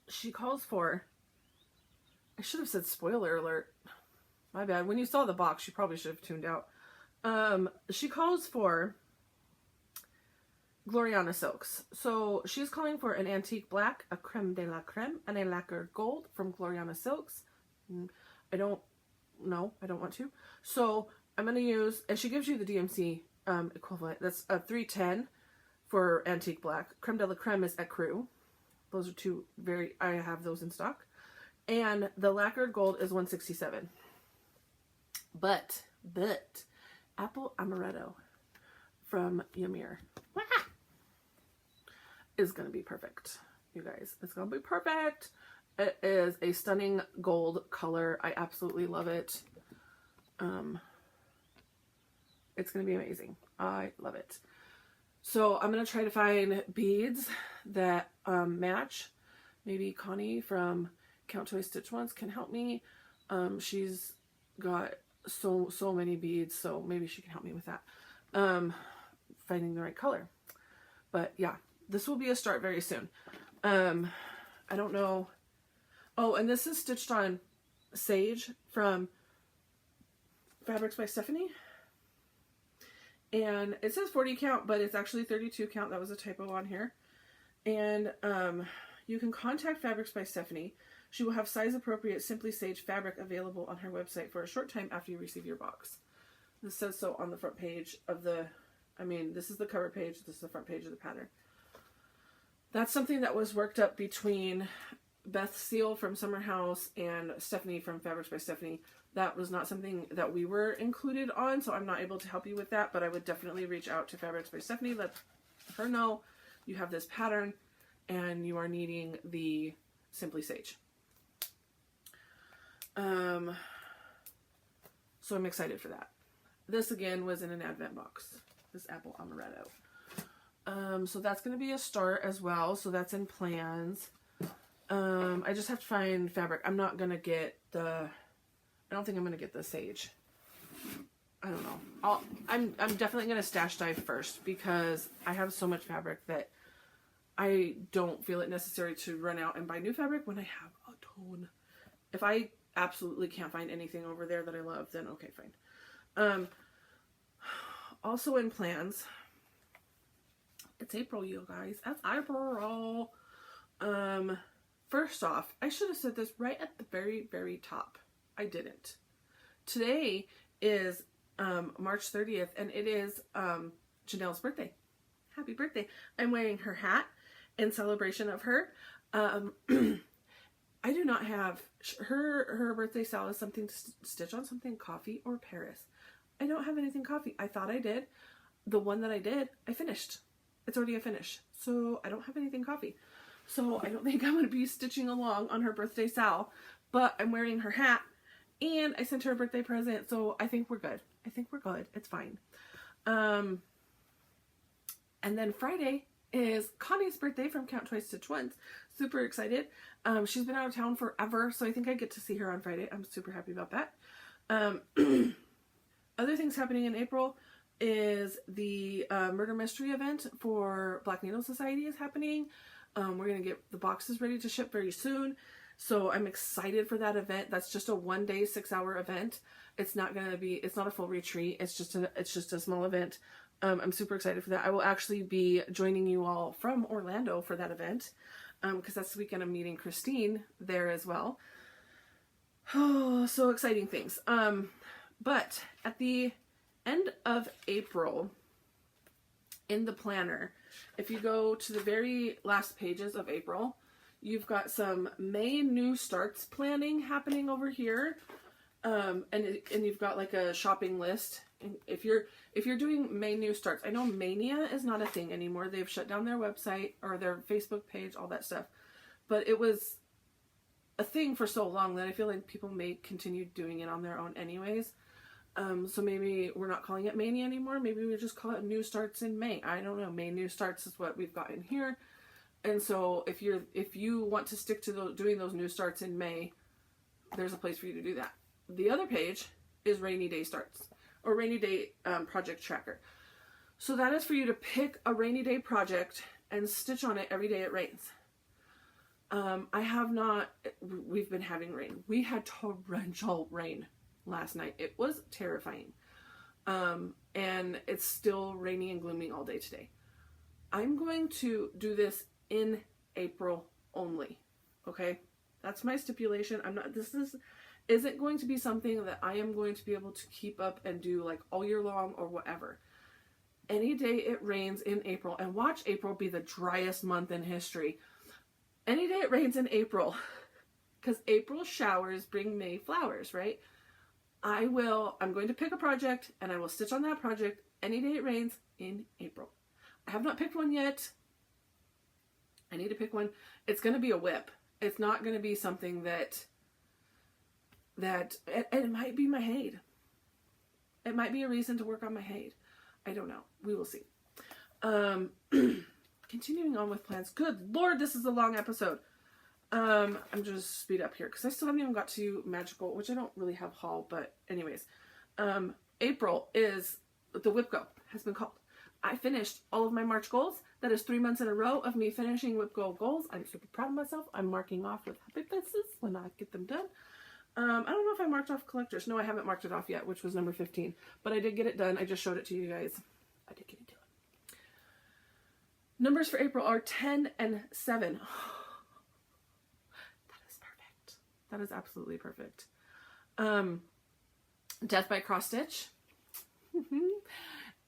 She calls for, I should have said spoiler alert. My bad. When you saw the box, you probably should have tuned out. She calls for Gloriana silks. So she's calling for an antique black, a creme de la creme, and a lacquered gold from Gloriana silks. I don't want to. So I'm going to use, and she gives you the DMC equivalent. That's a 310 for antique black. Creme de la creme is ecru. Those are two I have those in stock. And the lacquered gold is 167. But apple amaretto from Ymir is going to be perfect, you guys. It's going to be perfect. It is a stunning gold color. I absolutely love it. It's going to be amazing. I love it. So I'm going to try to find beads that match. Maybe Connie from Count Toy Stitch Once can help me. She's got so many beads, so maybe she can help me with that. Finding the right color. But yeah, this will be a start very soon. I don't know. Oh, and this is stitched on Sage from Fabrics by Stephanie. And it says 40 count, but it's actually 32 count. That was a typo on here. And you can contact Fabrics by Stephanie. She will have size appropriate Simply Sage fabric available on her website for a short time after you receive your box. This says so on the front page of this is the cover page. This is the front page of the pattern. That's something that was worked up between Beth Seal from Summer House and Stephanie from Fabrics by Stephanie. That was not something that we were included on, so I'm not able to help you with that, but I would definitely reach out to Fabrics by Stephanie. Let her know you have this pattern and you are needing the Simply Sage. So I'm excited for that. This again was in an advent box, this apple amaretto. So that's going to be a start as well. So that's in plans. I just have to find fabric. I'm not going to get I don't think I'm going to get the sage. I don't know. I'm definitely going to stash dive first because I have so much fabric that I don't feel it necessary to run out and buy new fabric when I have a ton. If I absolutely can't find anything over there that I love, then okay, fine. Also in plans, it's April, you guys. That's April. First off, I should have said this right at the very, very top. I didn't. Today is March 30th, and it is Janelle's birthday. Happy birthday. I'm wearing her hat in celebration of her. I do not have her birthday salad is something to stitch on something coffee or Paris. I don't have anything coffee. I thought I did. The one that I did, I finished. It's already a finish. So I don't have anything coffee. So I don't think I'm going to be stitching along on her birthday sal, but I'm wearing her hat and I sent her a birthday present. So I think we're good. I think we're good. It's fine. And then Friday is Connie's birthday from Count Twice Stitch Once. Super excited. She's been out of town forever, so I think I get to see her on Friday. I'm super happy about that. Other things happening in April is the murder mystery event for Black Needle Society is happening. We're going to get the boxes ready to ship very soon. So I'm excited for that event. That's just a 1-day, 6-hour event. It's not a full retreat. It's just a small event. I'm super excited for that. I will actually be joining you all from Orlando for that event. Because that's the weekend I'm meeting Christine there as well. Oh, so exciting things. But at the end of April, in the planner, if you go to the very last pages of April, you've got some May new starts planning happening over here. And you've got like a shopping list. And if you're doing May new starts, I know Mania is not a thing anymore. They've shut down their website or their Facebook page, all that stuff. But it was a thing for so long that I feel like people may continue doing it on their own anyways. So maybe we're not calling it Mania anymore. Maybe we just call it New Starts in May. I don't know. May New Starts is what we've got in here. And so if you want to stick to doing those new starts in May, there's a place for you to do that. The other page is Rainy Day Starts or Rainy Day Project Tracker. So that is for you to pick a rainy day project and stitch on it every day it rains. We've been having rain. We had torrential rain last night. It was terrifying. And it's still rainy and gloomy all day today. I'm going to do this in April only. Okay? That's my stipulation. This isn't going to be something that I am going to be able to keep up and do like all year long or whatever. Any day it rains in April, and watch April be the driest month in history. Any day it rains in April, because April showers bring May flowers, right? I'm going to pick a project and I will stitch on that project any day it rains in April. I have not picked one yet. I need to pick one. It's going to be a whip. It's not going to be something that it might be my Haid. It might be a reason to work on my Haid. I don't know. We will see. Continuing on with plans. Good Lord, this is a long episode. I'm just speed up here because I still haven't even got to Magical, which I don't really have haul, but anyways. April is the Whip Go has been called. I finished all of my March goals. That is 3 months in a row of me finishing Whip Go goals. I'm super proud of myself. I'm marking off with happy faces when I get them done. I don't know if I marked off collectors. No, I haven't marked it off yet, which was number 15. But I did get it done. I just showed it to you guys. I did get it done. Numbers for April are 10 and 7. That is perfect. That is absolutely perfect. Death by Cross Stitch.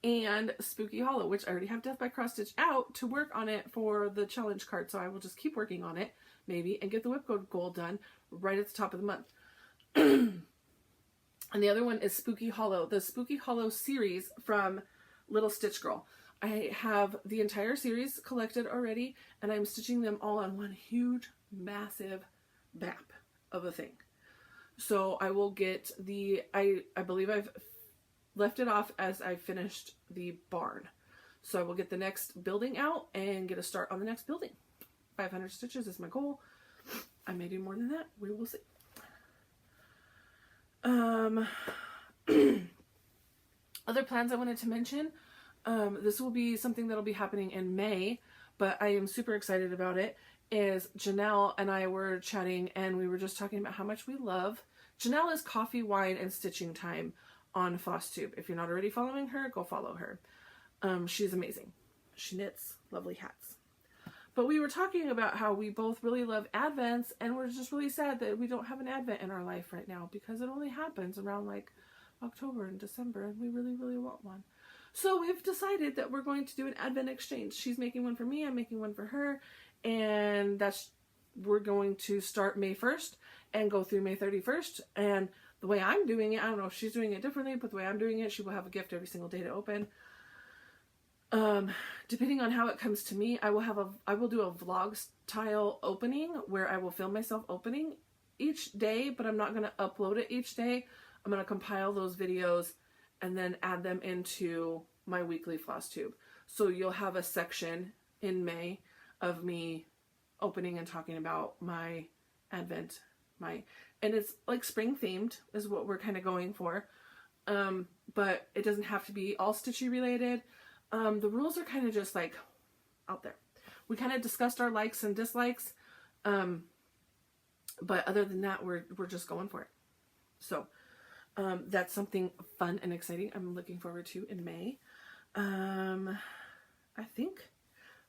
And Spooky Hollow, which I already have Death by Cross Stitch out to work on it for the challenge card. So I will just keep working on it, maybe, and get the Whip Go goal done right at the top of the month. And the other one is Spooky Hollow, the Spooky Hollow series from Little Stitch Girl. I have the entire series collected already, and I'm stitching them all on one huge, massive map of a thing. So I will get I believe I've left it off as I finished the barn. So I will get the next building out and get a start on the next building. 500 stitches is my goal. I may do more than that. We will see. Other plans I wanted to mention. This will be something that'll be happening in May, but I am super excited about it. is Janelle and I were chatting, and we were just talking about how much we love. Janelle is Coffee, Wine, and Stitching Time on Flosstube. If you're not already following her, go follow her. She's amazing. She knits lovely hats. But we were talking about how we both really love Advents, and we're just really sad that we don't have an Advent in our life right now, because it only happens around like October and December, and we really, really want one. So we've decided that we're going to do an Advent exchange. She's making one for me, I'm making one for her, and we're going to start May 1st and go through May 31st. And the way I'm doing it, I don't know if she's doing it differently, but the way I'm doing it, she will have a gift every single day to open. Depending on how it comes to me, I will do a vlog style opening where I will film myself opening each day, but I'm not going to upload it each day. I'm going to compile those videos and then add them into my weekly Flosstube. So you'll have a section in May of me opening and talking about my Advent, and it's like spring themed is what we're kind of going for. But it doesn't have to be all Stitchy related. The rules are kind of just like out there. We kind of discussed our likes and dislikes. But other than that, we're just going for it. So, that's something fun and exciting I'm looking forward to in May. I think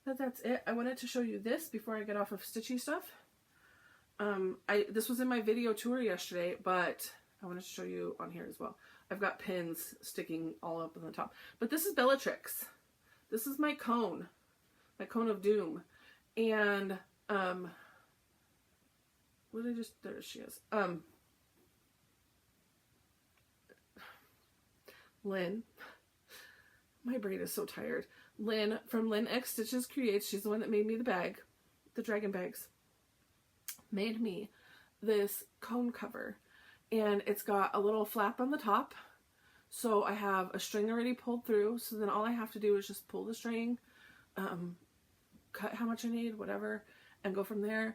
that's it. I wanted to show you this before I get off of Stitchy stuff. This was in my video tour yesterday, but I wanted to show you on here as well. I've got pins sticking all up on the top. But this is Bellatrix. This is my cone of doom. And, what did I just, there she is. Lynn, my brain is so tired. Lynn from Lynn X Stitches Creates, she's the one that made me the bag, the dragon bags, made me this cone cover. And it's got a little flap on the top. So I have a string already pulled through. So then all I have to do is just pull the string, cut how much I need, whatever, and go from there.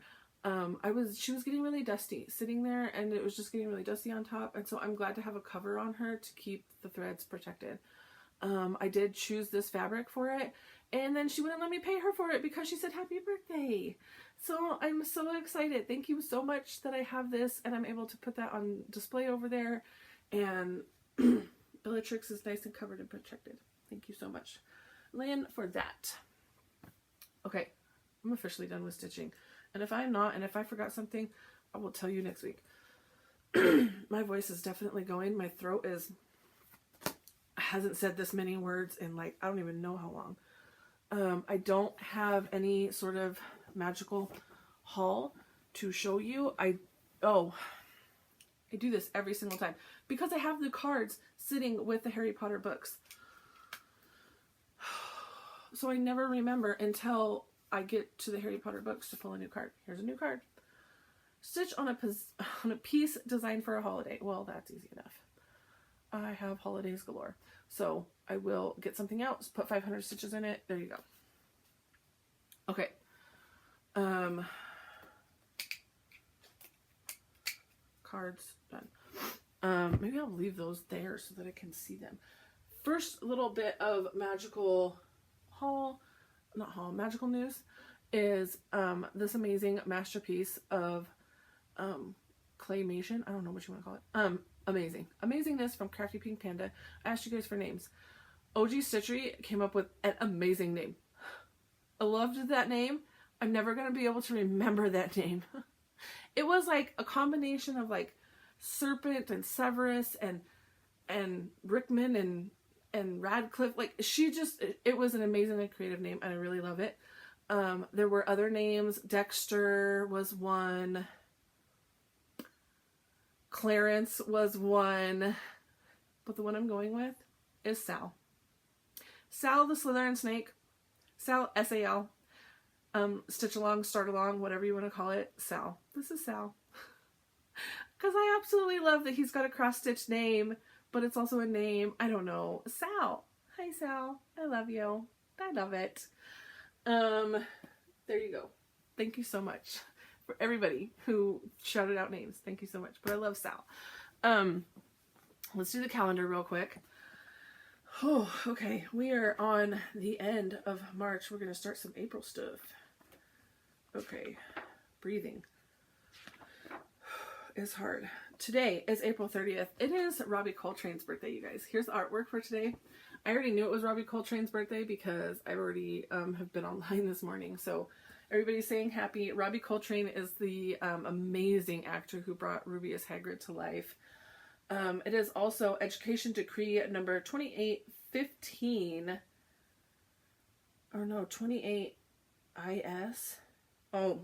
She was getting really dusty sitting there, and it was just getting really dusty on top. And so I'm glad to have a cover on her to keep the threads protected. I did choose this fabric for it, and then she wouldn't let me pay her for it because she said happy birthday. So I'm so excited. Thank you so much that I have this and I'm able to put that on display over there. And Bellatrix is nice and covered and protected. Thank you so much, Lynn, for that. Okay, I'm officially done with stitching. And if I'm not, and if I forgot something, I will tell you next week. My voice is definitely going. My throat hasn't said this many words in like, I don't even know how long. I don't have any sort of magical haul to show you. I do this every single time because I have the cards sitting with the Harry Potter books. So I never remember until I get to the Harry Potter books to pull a new card. Here's a new card. Stitch on a piece designed for a holiday. Well, that's easy enough. I have holidays galore. So I will get something else, put 500 stitches in it. There you go. Okay. Cards done. Maybe I'll leave those there so that I can see them. First little bit of magical magical news is this amazing masterpiece of claymation. I don't know what you want to call it. Amazingness from Crafty Pink Panda. I asked you guys for names. OG Stitchery came up with an amazing name. I loved that name. I'm never going to be able to remember that name. It was like a combination of like Serpent and Severus and Rickman and Radcliffe. Like it was an amazingly creative name and I really love it. There were other names. Dexter was one. Clarence was one. But the one I'm going with is Sal. Sal the Slytherin Snake. Sal, S-A-L. Stitch along, start along, whatever you want to call it. Sal. This is Sal. Because I absolutely love that he's got a cross-stitched name, but it's also a name. I don't know. Sal. Hi, Sal. I love you. I love it. There you go. Thank you so much for everybody who shouted out names. Thank you so much. But I love Sal. Let's do the calendar real quick. Oh, okay. We are on the end of March. We're going to start some April stuff. Okay, breathing is hard. Today is April 30th. It is Robbie Coltrane's birthday, you guys. Here's the artwork for today. I already knew it was Robbie Coltrane's birthday because I already have been online this morning. So everybody's saying happy. Robbie Coltrane is the amazing actor who brought Rubeus Hagrid to life. It is also Education Decree number 2815. Or no, 28 IS. Oh.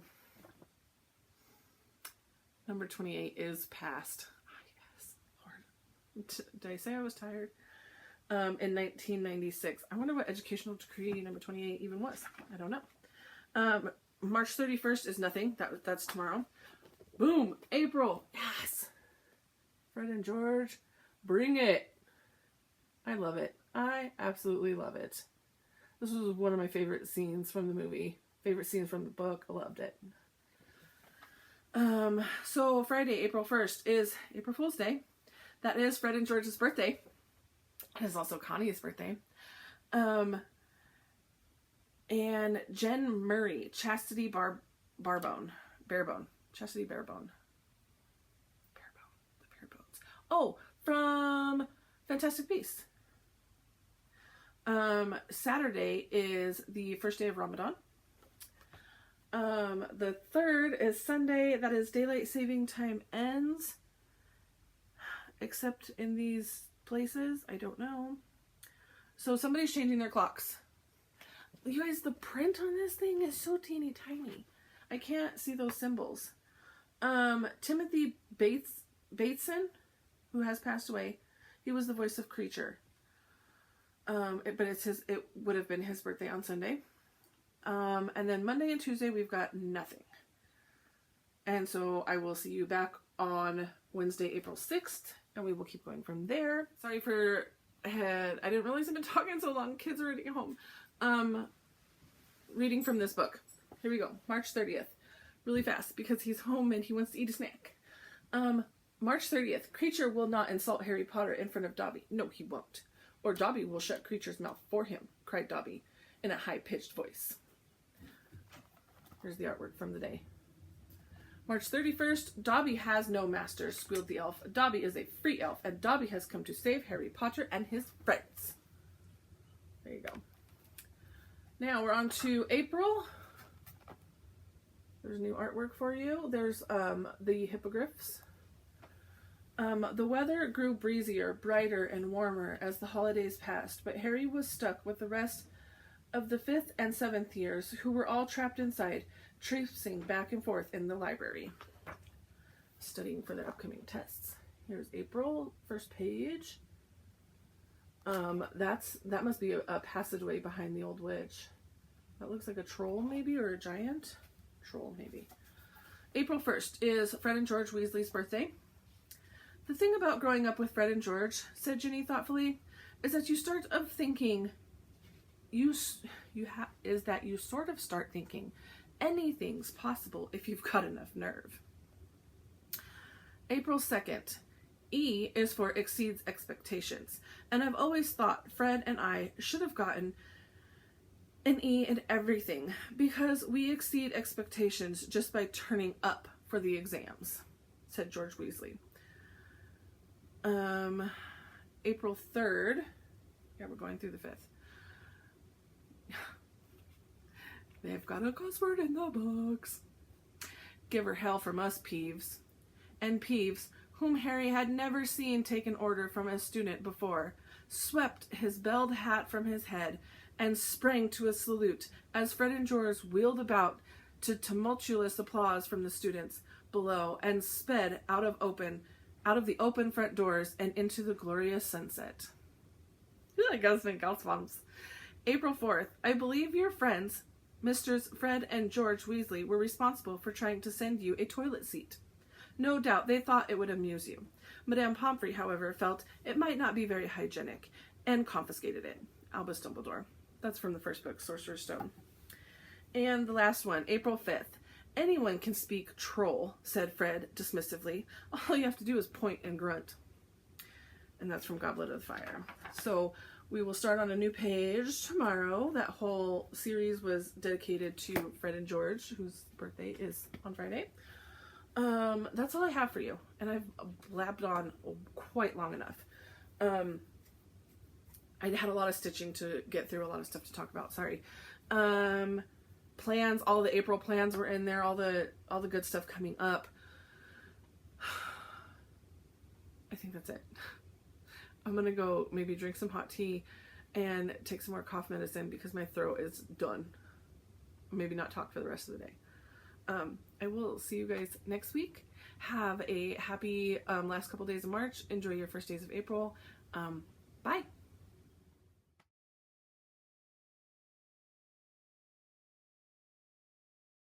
Number 28 is passed. Yes, Lord. Did I say I was tired? In 1996. I wonder what Educational Decree number 28 even was. I don't know. March 31st is nothing. That's tomorrow. Boom! April! Yes! Fred and George, bring it! I love it. I absolutely love it. This was one of my favorite scenes from the movie. Favorite scenes from the book. I loved it. So Friday, April 1st is April Fool's Day. That is Fred and George's birthday. It is also Connie's birthday. And Jen Murray, Chastity Barebone. Chastity Barebone. The bare bones. Oh, from Fantastic Beasts. Saturday is the first day of Ramadan. The 3rd is Sunday. That is daylight saving time ends. Except in these places, I don't know. So somebody's changing their clocks. You guys, the print on this thing is so teeny tiny. I can't see those symbols. Timothy Bateson, who has passed away, he was the voice of Creature. But it would have been his birthday on Sunday. And then Monday and Tuesday we've got nothing. And so I will see you back on Wednesday, April 6th, and we will keep going from there. Sorry for ahead. I didn't realize I've been talking so long. Kids are already at home. Reading from this book. Here we go. March 30th. Really fast because he's home and he wants to eat a snack. March 30th. Creature will not insult Harry Potter in front of Dobby. No, he won't. Or Dobby will shut Creature's mouth for him, cried Dobby in a high-pitched voice. Here's the artwork from the day. March 31st, Dobby has no master, squealed the elf. Dobby is a free elf, and Dobby has come to save Harry Potter and his friends. There you go. Now we're on to April. There's new artwork for you. There's the hippogriffs. The weather grew breezier, brighter, and warmer as the holidays passed, but Harry was stuck with the rest of the 5th and 7th years, who were all trapped inside, traipsing back and forth in the library, studying for their upcoming tests. Here's April, first page. That must be a passageway behind the old witch. That looks like a troll, maybe, or a giant? Troll, maybe. April 1st is Fred and George Weasley's birthday. The thing about growing up with Fred and George, said Ginny thoughtfully, is that you start thinking anything's possible if you've got enough nerve. April 2nd. E is for exceeds expectations. And I've always thought Fred and I should have gotten an E in everything because we exceed expectations just by turning up for the exams, said George Weasley. April 3rd. Yeah, we're going through the 5th. They've got a crossword in the books. Give her hell from us, Peeves. And Peeves, whom Harry had never seen take an order from a student before, swept his belled hat from his head and sprang to a salute as Fred and George wheeled about to tumultuous applause from the students below and sped out of the open front doors and into the glorious sunset. I guess in goosebumps. April 4th. I believe your friends, Misters Fred and George Weasley, were responsible for trying to send you a toilet seat. No doubt they thought it would amuse you. Madame Pomfrey, however, felt it might not be very hygienic and confiscated it. Albus Dumbledore. That's from the first book, Sorcerer's Stone. And the last one, April 5th. Anyone can speak troll, said Fred dismissively. All you have to do is point and grunt. and that's from Goblet of Fire. So we will start on a new page tomorrow. That whole series was dedicated to Fred and George, whose birthday is on Friday. That's all I have for you, and I've blabbed on quite long enough. I had a lot of stitching to get through, a lot of stuff to talk about. Sorry. Plans, all the April plans were in there, all the good stuff coming up. I think that's it. I'm gonna go maybe drink some hot tea and take some more cough medicine because my throat is done. Maybe not talk for the rest of the day. I will see you guys next week. Have a happy last couple days of March. Enjoy your first days of April. Bye.